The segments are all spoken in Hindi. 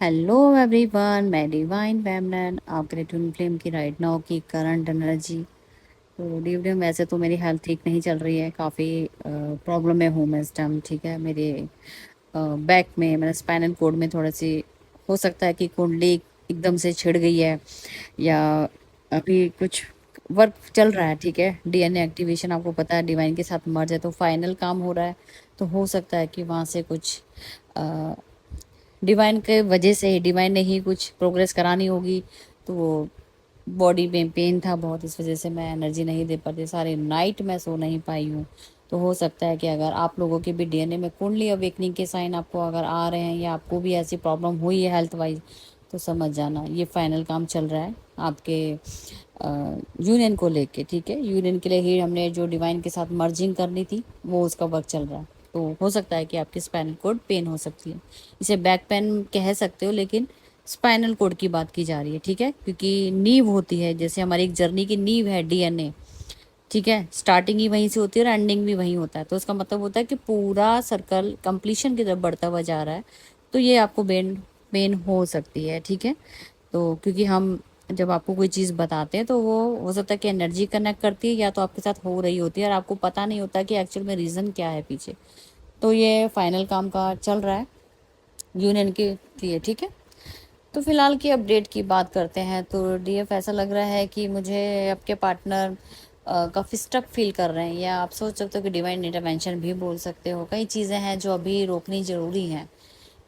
हेलो एवरीवन, मैं डिवाइन फेमनन आपके लिए ट्विन फ्लेम की राइट नाउ की करंट एनर्जी। तो डिवियम, वैसे तो मेरी हेल्थ ठीक नहीं चल रही है, काफ़ी प्रॉब्लम में हूँ मैं इस टाइम। ठीक है, मेरे बैक में, मेरे स्पाइनल कोड में थोड़ी सी हो सकता है कि कुंडली एकदम से छिड़ गई है, या अभी कुछ वर्क चल रहा है। ठीक है, डीएनए एक्टिवेशन आपको पता है डिवाइन के साथ मर्ज है, तो फाइनल काम हो रहा है। तो हो सकता है कि वहाँ से कुछ डिवाइन के वजह से ही, डिवाइन ने ही कुछ प्रोग्रेस करानी होगी। तो वो बॉडी में पेन था बहुत, इस वजह से मैं एनर्जी नहीं दे पाती, सारे नाइट मैं सो नहीं पाई हूँ। तो हो सकता है कि अगर आप लोगों के भी डीएनए में कुंडली अवेकनिंग के साइन आपको अगर आ रहे हैं, या आपको भी ऐसी प्रॉब्लम हुई है हेल्थ वाइज, तो समझ जाना ये फाइनल काम चल रहा है आपके यूनियन को लेके। ठीक है, यूनियन के लिए ही हमने जो डिवाइन के साथ मर्जिंग करनी थी, वो उसका वर्क चल रहा है। तो हो सकता है कि आपकी स्पाइनल कोड पेन हो सकती है, इसे बैक पेन कह सकते हो, लेकिन स्पाइनल कोड की बात की जा रही है। ठीक है, क्योंकि नींव होती है, जैसे हमारी एक जर्नी की नींव है डीएनए। ठीक है, स्टार्टिंग ही वहीं से होती है और एंडिंग भी वहीं होता है, तो उसका मतलब होता है कि पूरा सर्कल कंप्लीशन की तरफ बढ़ता हुआ जा रहा है। तो ये आपको पेन पेन हो सकती है। ठीक है, तो क्योंकि हम जब आपको कोई चीज़ बताते हैं, तो वो हो सकता है कि एनर्जी कनेक्ट करती है, या तो आपके साथ हो रही होती है और आपको पता नहीं होता कि एक्चुअल में रीज़न क्या है पीछे। तो ये फाइनल काम का चल रहा है यूनियन के लिए। ठीक है, तो फिलहाल की अपडेट की बात करते हैं। तो डीएफ, ऐसा लग रहा है कि मुझे आपके पार्टनर काफ़ी स्टक फील कर रहे हैं, या आप सोच सकते हो कि डिवाइन इंटरवेंशन भी बोल सकते हो। कई चीज़ें हैं जो अभी रोकनी ज़रूरी हैं।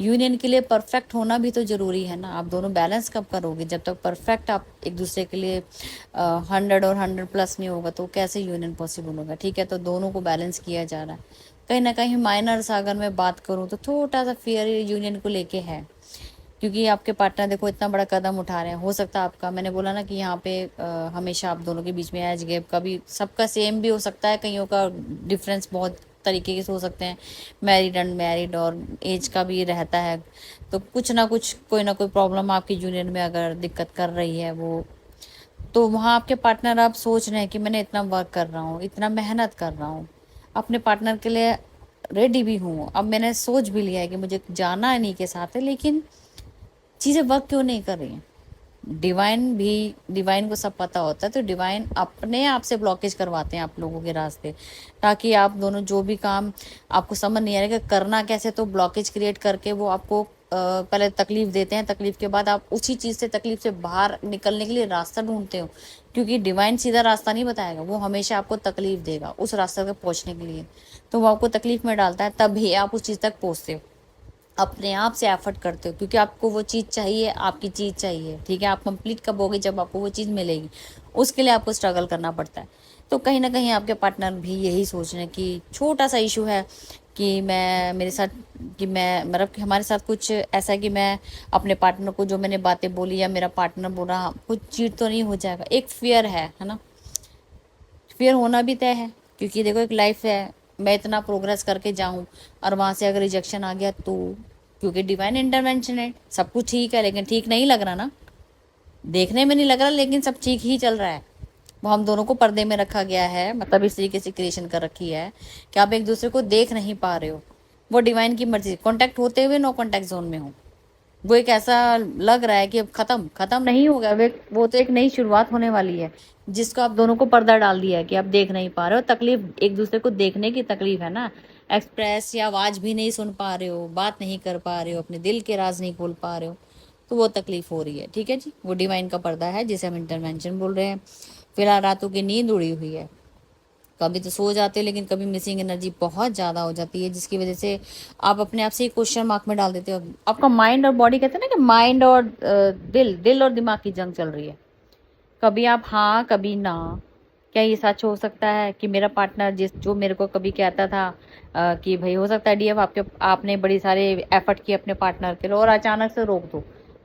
यूनियन के लिए परफेक्ट होना भी तो ज़रूरी है ना। आप दोनों बैलेंस कब करोगे? जब तक परफेक्ट आप एक दूसरे के लिए 100 और 100+ नहीं होगा, तो कैसे यूनियन पॉसिबल होगा? ठीक है, तो दोनों को बैलेंस किया जा रहा है। कहीं ना कहीं माइनर्स अगर मैं बात करूँ, तो छोटा सा फियर यूनियन को लेके है, क्योंकि आपके पार्टनर देखो इतना बड़ा कदम उठा रहे हैं। हो सकता है आपका, मैंने बोला ना कि यहाँ पे हमेशा आप दोनों के बीच में एज गैप, कभी सबका सेम भी हो सकता है, कईयों का डिफरेंस बहुत तरीके से हो सकते हैं, मैरिड अनमैरिड, और एज का भी रहता है। तो कुछ ना कुछ, कोई ना कोई प्रॉब्लम आपकी यूनियन में अगर दिक्कत कर रही है वो, तो वहाँ आपके पार्टनर आप सोच रहे हैं कि मैंने इतना वर्क कर रहा हूँ, इतना मेहनत कर रहा हूँ अपने पार्टनर के लिए, रेडी भी हूँ, अब मैंने सोच भी लिया है कि मुझे जाना इन्हीं के साथ है, लेकिन चीज़ें वर्क क्यों नहीं कर रही हैं? डिवाइन को सब पता होता है, तो डिवाइन अपने आप से ब्लॉकेज करवाते हैं आप लोगों के रास्ते, ताकि आप दोनों जो भी काम आपको समझ नहीं आ रहा कि करना कैसे, तो ब्लॉकेज क्रिएट करके वो आपको पहले तकलीफ देते हैं। तकलीफ के बाद आप उसी चीज़ से, तकलीफ से बाहर निकलने के लिए रास्ता ढूंढते हो, क्योंकि डिवाइन सीधा रास्ता नहीं बताएगा, वो हमेशा आपको तकलीफ देगा उस रास्ते तक पहुंचने के लिए। तो वो आपको तकलीफ में डालता है, तभी आप उस चीज़ तक पहुंचते हो, अपने आप से एफर्ट करते हो, क्योंकि आपको वो चीज़ चाहिए, आपकी चीज़ चाहिए। ठीक है, आप कंप्लीट कब होगे? जब आपको वो चीज़ मिलेगी, उसके लिए आपको स्ट्रगल करना पड़ता है। तो कहीं ना कहीं आपके पार्टनर भी यही सोच रहे हैं कि छोटा सा इशू है कि मैं, मेरे साथ, कि मैं, मतलब कि हमारे साथ कुछ ऐसा है कि मैं अपने पार्टनर को जो मैंने बातें बोली, या मेरा पार्टनर बोला, कुछ चीट तो नहीं हो जाएगा, एक फियर है ना। फियर होना भी तय है, क्योंकि देखो एक लाइफ है, मैं इतना प्रोग्रेस करके जाऊं और वहां से अगर रिजेक्शन आ गया तो, क्योंकि डिवाइन इंटरवेंशन है, सब कुछ ठीक है, लेकिन ठीक नहीं लग रहा ना, देखने में नहीं लग रहा, लेकिन सब ठीक ही चल रहा है। वो हम दोनों को पर्दे में रखा गया है, मतलब इस तरीके से क्रिएशन कर रखी है कि आप एक दूसरे को देख नहीं पा रहे हो। वो डिवाइन की मर्जी, कांटेक्ट होते हुए नो कांटेक्ट जोन में हो। वो एक ऐसा लग रहा है कि अब खत्म खत्म नहीं होगा, वो तो एक नई शुरुआत होने वाली है, जिसको आप दोनों को पर्दा डाल दिया है कि आप देख नहीं पा रहे हो। तकलीफ एक दूसरे को देखने की तकलीफ है ना, एक्सप्रेस या आवाज भी नहीं सुन पा रहे हो, बात नहीं कर पा रहे हो, अपने दिल के राज नहीं खोल पा रहे हो, तो वो तकलीफ हो रही है। ठीक है जी, वो डिवाइन का पर्दा है, जिसे हम इंटरवेंशन बोल रहे हैं। फिलहाल रातों की नींद उड़ी हुई है, कभी तो सो जाते हैं, लेकिन कभी मिसिंग एनर्जी बहुत ज़्यादा हो जाती है, जिसकी वजह से आप अपने आप से ही क्वेश्चन मार्क में डाल देते हो। आपका माइंड और बॉडी, कहते हैं ना कि माइंड और दिल और दिमाग की जंग चल रही है। कभी आप हाँ, कभी ना। क्या ये सच हो सकता है कि मेरा पार्टनर, जो मेरे को कभी कहता था कि भाई हो सकता है डीएफ आपने बड़ी सारे एफर्ट किए अपने पार्टनर के लिए, और अचानक से रोक दो,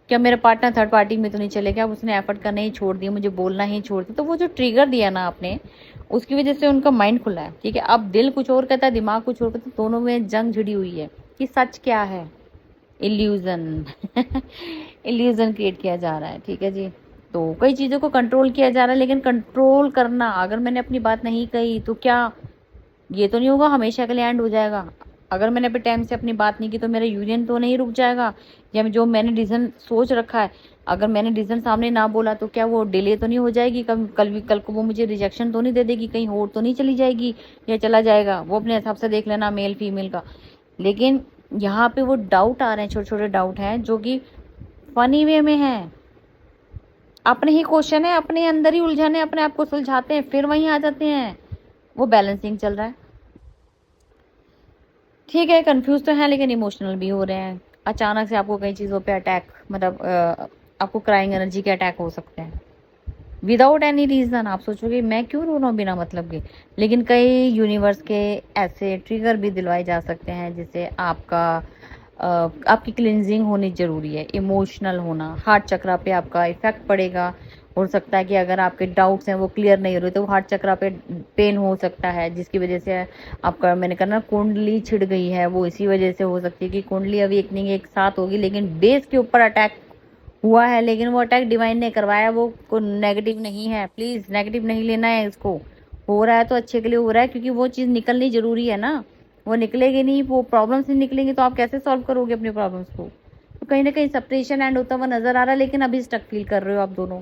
क्या मेरा पार्टनर थर्ड पार्टी में तो नहीं चले गया? उसने एफर्ट करना ही छोड़ दिया, मुझे बोलना ही छोड़ दिया, तो वो जो ट्रिगर दिया ना आपने, उसकी वजह से उनका माइंड खुला है। ठीक है, अब दिल कुछ और कहता है, दिमाग कुछ और कहता है, दोनों में जंग छिड़ी हुई है कि सच क्या है। इल्यूजन इल्यूजन क्रिएट किया जा रहा है। ठीक है जी, तो कई चीज़ों को कंट्रोल किया जा रहा है, लेकिन कंट्रोल करना, अगर मैंने अपनी बात नहीं कही तो क्या ये तो नहीं होगा हमेशा के लिए एंड हो जाएगा? अगर मैंने अभी टाइम से अपनी बात नहीं की तो मेरा यूनियन तो नहीं रुक जाएगा, या जो मैंने डिसीजन सोच रखा है अगर मैंने डिसीजन सामने ना बोला तो क्या वो डिले तो नहीं हो जाएगी, कल को वो मुझे रिजेक्शन तो नहीं दे देगी, कहीं और तो नहीं चली जाएगी या चला जाएगा, वो अपने हिसाब से देख लेना मेल फीमेल का। लेकिन यहाँ पे वो डाउट आ रहे हैं, छोटे छोटे डाउट हैं जो कि फनी वे में है। अपने ही क्वेश्चन है, अपने अंदर ही उलझाने, अपने आप को सुलझाते हैं फिर वहीं आ जाते हैं। वो बैलेंसिंग चल रहा है, ठीक है, कंफ्यूज तो है लेकिन इमोशनल भी हो रहे हैं। अचानक से आपको कई चीज़ों पे अटैक, मतलब आपको क्राइंग एनर्जी के अटैक हो सकते हैं विदाउट एनी रीज़न। आप सोचोगे मैं क्यों रो रहा हूँ बिना मतलब के, लेकिन कई यूनिवर्स के ऐसे ट्रिगर भी दिलवाए जा सकते हैं जिससे आपकी क्लिनजिंग होनी ज़रूरी है। इमोशनल होना, हार्ट चक्रा पे आपका इफेक्ट पड़ेगा। हो सकता है कि अगर आपके डाउट्स हैं वो क्लियर नहीं हो रहे तो हार्ट चक्रा पे पेन हो सकता है, जिसकी वजह से आपका, मैंने कहा ना, कुंडली छिड़ गई है, वो इसी वजह से हो सकती है कि कुंडली अवेकनिंग एक साथ होगी लेकिन बेस के ऊपर अटैक हुआ है। लेकिन वो अटैक डिवाइन ने करवाया, वो नेगेटिव नहीं है। प्लीज़ नेगेटिव नहीं लेना है इसको। हो रहा है तो अच्छे के लिए हो रहा है, क्योंकि वो चीज़ निकलनी ज़रूरी है ना। वो निकलेगी नहीं, वो प्रॉब्लम्स नहीं निकलेंगी तो आप कैसे सॉल्व करोगे अपनी प्रॉब्लम्स को। तो कहीं ना कहीं सेपरेशन एंड होता हुआ नज़र आ रहा है, लेकिन अभी स्टक फील कर रहे हो आप दोनों।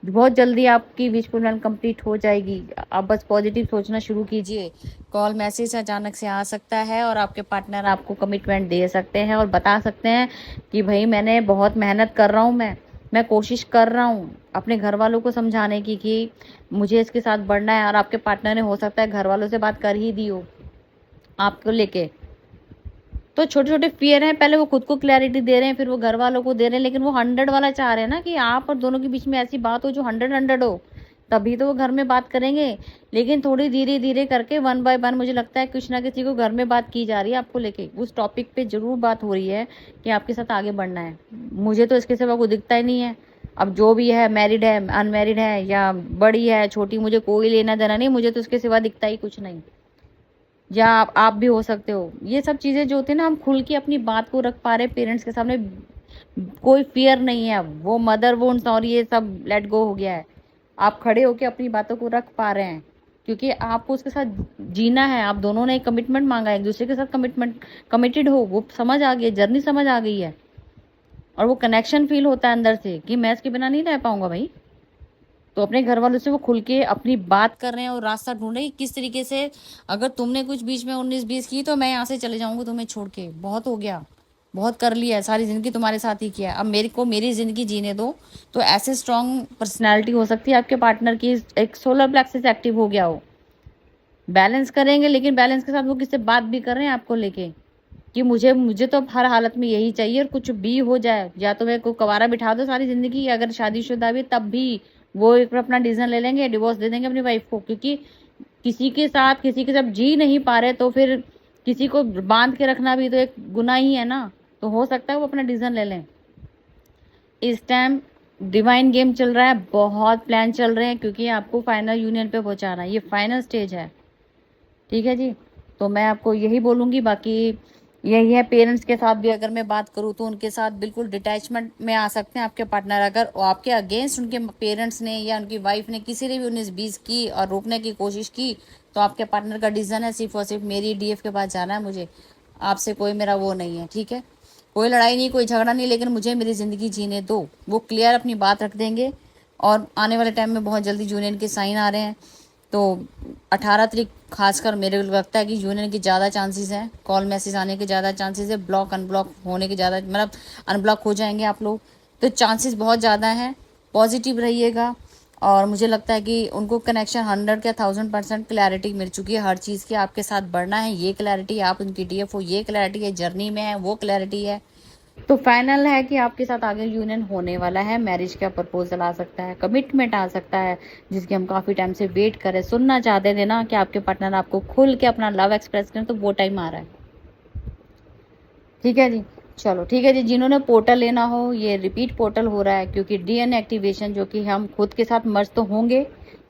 बहुत जल्दी आपकी विश फुलफिलमेंट कंप्लीट हो जाएगी। आप बस पॉजिटिव सोचना शुरू कीजिए। कॉल मैसेज अचानक से आ सकता है और आपके पार्टनर आपको कमिटमेंट दे सकते हैं और बता सकते हैं कि भाई मैंने बहुत मेहनत कर रहा हूँ, मैं कोशिश कर रहा हूँ अपने घर वालों को समझाने की कि मुझे इसके साथ बढ़ना है। और आपके पार्टनर ने हो सकता है घर वालों से बात कर ही दी हो आपको लेके। तो छोटे छोटे फियर हैं, पहले वो खुद को क्लैरिटी दे रहे हैं फिर वो घर वालों को दे रहे हैं, लेकिन वो 100 वाला चाह रहे हैं ना कि आप और दोनों के बीच में ऐसी बात हो जो 100 हो, तभी तो वो घर में बात करेंगे। लेकिन थोड़ी धीरे धीरे करके 1 बाय 1 मुझे लगता है कुछ ना किसी को घर में बात की जा रही है आपको लेके। उस टॉपिक पे जरूर बात हो रही है कि आपके साथ आगे बढ़ना है। मुझे तो इसके सिवा कोई दिखता ही नहीं है। अब जो भी है, मैरिड है, अनमैरिड है या बड़ी है छोटी, मुझे कोई लेना देना नहीं, मुझे तो इसके सिवा दिखता ही कुछ नहीं। या आप भी हो सकते हो। ये सब चीज़ें जो होती है ना, हम खुल के अपनी बात को रख पा रहे पेरेंट्स के सामने, कोई फियर नहीं है। वो मदर वोन्स और ये सब लेट गो हो गया है। आप खड़े होके अपनी बातों को रख पा रहे हैं क्योंकि आपको उसके साथ जीना है। आप दोनों ने एक कमिटमेंट मांगा है, एक दूसरे के साथ कमिटेड हो, वो समझ आ गई, जर्नी समझ आ गई है और वो कनेक्शन फील होता है अंदर से कि मैं इसके बिना नहीं रह पाऊंगा भाई। तो अपने घर वालों से वो खुल के अपनी बात कर रहे हैं और रास्ता ढूंढ रहे हैं किस तरीके से, अगर तुमने कुछ बीच में 19-20 की तो मैं यहाँ से चले जाऊंगा तुम्हें छोड़ के, बहुत हो गया, बहुत कर लिया है, सारी ज़िंदगी तुम्हारे साथ ही किया है, अब मेरे को मेरी ज़िंदगी जीने दो। तो ऐसे स्ट्रॉन्ग पर्सनैलिटी हो सकती है आपके पार्टनर की, एक सोलर प्लेक्सस एक्टिव हो गया हो। बैलेंस करेंगे, लेकिन बैलेंस के साथ वो किससे बात भी कर रहे हैं आपको लेके कि मुझे तो हर हालत में यही चाहिए और कुछ भी हो जाए, या तो मैं को कवारा बिठा दो सारी ज़िंदगी, अगर शादीशुदा भी तब भी वो एक अपना डिसीजन ले लेंगे, डिवोर्स दे देंगे अपनी वाइफ को। क्योंकि किसी के साथ जी नहीं पा रहे तो फिर किसी को बांध के रखना भी तो एक गुनाह ही है ना। तो हो सकता है वो अपना डिसीजन ले लें। इस टाइम डिवाइन गेम चल रहा है, बहुत प्लान चल रहे हैं क्योंकि आपको फाइनल यूनियन पे पहुंचाना है, ये फाइनल स्टेज है। ठीक है जी, तो मैं आपको यही बोलूँगी। बाकी यही है, पेरेंट्स के साथ भी अगर मैं बात करूँ तो उनके साथ बिल्कुल डिटैचमेंट में आ सकते हैं आपके पार्टनर। अगर आपके अगेंस्ट उनके पेरेंट्स ने या उनकी वाइफ ने किसी ने भी 19-20 की और रोकने की कोशिश की तो आपके पार्टनर का डिसीजन है सिर्फ और सिर्फ मेरी डीएफ के पास जाना है, मुझे आपसे कोई मेरा वो नहीं है। ठीक है, कोई लड़ाई नहीं, कोई झगड़ा नहीं, लेकिन मुझे मेरी ज़िंदगी जीने दो। वो क्लियर अपनी बात रख देंगे और आने वाले टाइम में बहुत जल्दी यूनियन के साइन आ रहे हैं। तो 18 तारीख खासकर मेरे को लगता है कि यूनियन की ज़्यादा चांसेस हैं, कॉल मैसेज आने के ज़्यादा चांसेस है, ब्लॉक अनब्लॉक होने के ज़्यादा, मतलब अनब्लॉक हो जाएंगे आप लोग, तो चांसेस बहुत ज़्यादा हैं। पॉजिटिव रहिएगा और मुझे लगता है कि उनको कनेक्शन 100 या 1000% क्लैरिटी मिल चुकी है हर चीज़ की। आपके साथ बढ़ना है, ये क्लैरिटी, आप उनकी डीएफ हो, ये क्लैरिटी है, जर्नी में है वो क्लैरिटी है। तो फाइनल है कि आपके साथ आगे यूनियन होने वाला है। मैरिज का प्रपोजल आ सकता है, कमिटमेंट आ सकता है, जिसकी हम काफ़ी टाइम से वेट कर रहे, सुनना चाहते थे ना कि आपके पार्टनर आपको खुल के अपना लव एक्सप्रेस करें, तो वो टाइम आ रहा है। ठीक है जी, चलो ठीक है जी। जिन्होंने पोर्टल लेना हो, ये रिपीट पोर्टल हो रहा है क्योंकि डीएनए एक्टिवेशन, जो कि हम खुद के साथ मर्ज तो होंगे,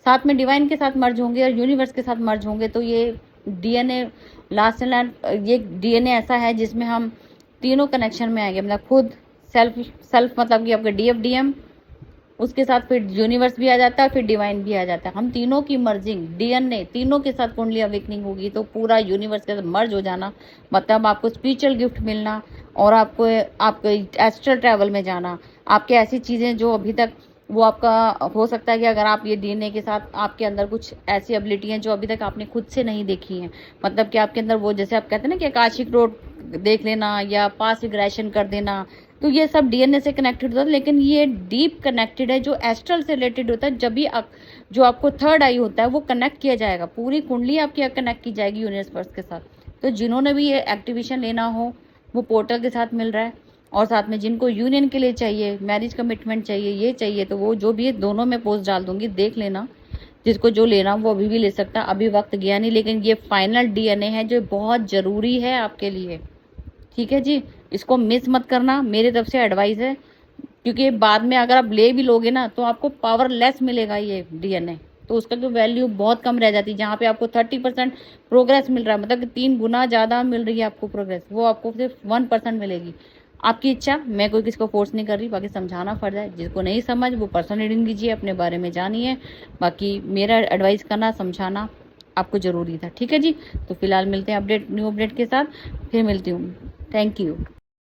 साथ में डिवाइन के साथ मर्ज होंगे और यूनिवर्स के साथ मर्ज होंगे। तो ये डीएनए लास्ट एंड ये डीएनए ऐसा है जिसमें हम तीनों कनेक्शन में आएंगे, मतलब खुद सेल्फ मतलब कि आपका डीएफ डीएम, उसके साथ फिर यूनिवर्स भी आ जाता है, फिर डिवाइन भी आ जाता है। हम तीनों की मर्जिंग डीएनए तीनों के साथ कुंडली अवेकनिंग होगी तो पूरा यूनिवर्स के साथ मर्ज हो जाना, मतलब आपको स्पिरिचुअल गिफ्ट मिलना और आपको एस्ट्रल ट्रैवल में जाना। आपके ऐसी चीज़ें जो अभी तक वो आपका हो सकता है कि अगर आप ये डीएनए के साथ आपके अंदर कुछ ऐसी एबिलिटी हैं जो अभी तक आपने खुद से नहीं देखी हैं, मतलब कि आपके अंदर वो जैसे आप कहते हैं ना कि आकाशिक रोड देख लेना या पास रिग्रेशन कर देना, तो ये सब डीएनए से कनेक्टेड होता है। लेकिन ये डीप कनेक्टेड है जो एस्ट्रल से रिलेटेड होता है। जब भी जो आपको थर्ड आई होता है वो कनेक्ट किया जाएगा, पूरी कुंडली आपकी कनेक्ट की जाएगी यूनिवर्स के साथ। तो जिन्होंने भी ये एक्टिवेशन लेना हो वो पोर्टल के साथ मिल रहा है, और साथ में जिनको यूनियन के लिए चाहिए, मैरिज कमिटमेंट चाहिए, ये चाहिए, तो वो जो भी है दोनों में पोस्ट डाल दूंगी, देख लेना। जिसको जो लेना वो अभी भी ले सकता, अभी वक्त गया नहीं। लेकिन ये फाइनल डीएनए है जो बहुत जरूरी है आपके लिए, ठीक है जी। इसको मिस मत करना, मेरी तरफ से एडवाइस है, क्योंकि बाद में अगर आप ले भी लोगे ना तो आपको पावरलेस मिलेगा ये डीएनए, तो उसका तो वैल्यू बहुत कम रह जाती है। जहाँ पे आपको 30% प्रोग्रेस मिल रहा है, मतलब कि 3 गुना ज़्यादा मिल रही है आपको प्रोग्रेस, वो आपको सिर्फ 1% मिलेगी। आपकी इच्छा, मैं कोई किसी को फोर्स नहीं कर रही, बाकी समझाना फर्ज है। जिसको नहीं समझ वो पर्सनल रीडिंग दीजिए, अपने बारे में जानिए। बाकी मेरा एडवाइस करना, समझाना आपको ज़रूरी था, ठीक है जी। तो फिलहाल मिलते हैं न्यू अपडेट के साथ, फिर मिलती हूँ। Thank you.